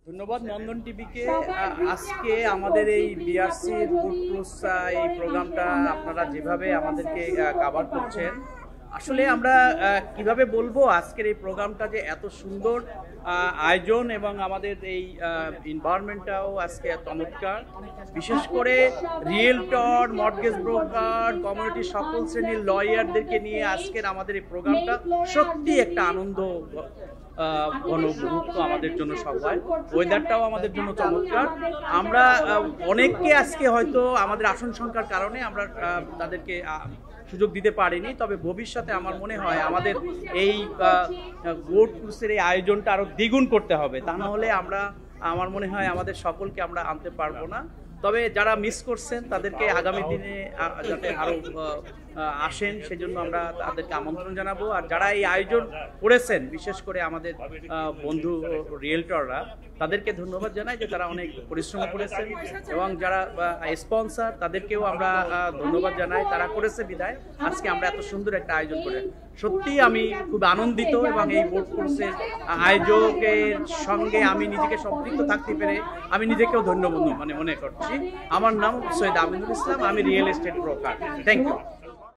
ধন্যবাদ নন্দন টিভিকে। আজকে আমাদের এই বিআরসি বুট ক্রুজ এই প্রোগ্রামটা আপনারা যেভাবে আমাদেরকে কভার করছেন, আসলে আমরা কিভাবে বলবো আজকের এই প্রোগ্রামটা যে এত সুন্দর আয়োজন এবং আমাদের এই এনভায়রনমেন্টটাও আজকে চমৎকার। বিশেষ করে রিয়েলটর, মর্টগেজ ব্রোকার, কমিউনিটি সকল শ্রেণীর লয়ারদেরকে নিয়ে আজকের আমাদের এই প্রোগ্রামটা সত্যি একটা আনন্দ মুহূর্ত আমাদের জন্য সবাই। ওয়েদারটাও আমাদের জন্য চমৎকার। আমরা অনেককে আজকে হয়তো আমাদের আসন সংখ্যার কারণে আমরা তাদেরকে সুযোগ দিতে পারিনি, তবে ভবিষ্যতে আমার মনে হয় আমাদের এই গোট ক্রুজের এই আয়োজনটা আরো দ্বিগুণ করতে হবে, তা না হলে আমার মনে হয় আমাদের সকলকে আমরা আনতে পারবো না। তবে যারা মিস করছেন তাদেরকে আগামী দিনে যাতে আরো আসেন সেজন্য আমরা তাদেরকে আমন্ত্রণ জানাবো। আর যারা এই আয়োজন করেছেন, বিশেষ করে আমাদের বন্ধু রিয়েলটররা, তাদেরকে ধন্যবাদ জানাই যে তারা অনেক পরিশ্রম করেছেন, এবং যারা স্পন্সর তাদেরকেও আমরা ধন্যবাদ জানাই, তারা করেছে বিদায় আজকে আমরা এত সুন্দর একটা আয়োজন করে। সত্যি আমি খুব আনন্দিত, এবং এই বোট কোর্সের আয়োজকের সঙ্গে আমি নিজেকে সম্পৃক্ত থাকতে পেরে আমি নিজেকেও ধন্যবাদ মনে করছি। আমার নাম সৈয়দ আমিনুল ইসলাম, আমি real estate broker. Thank you.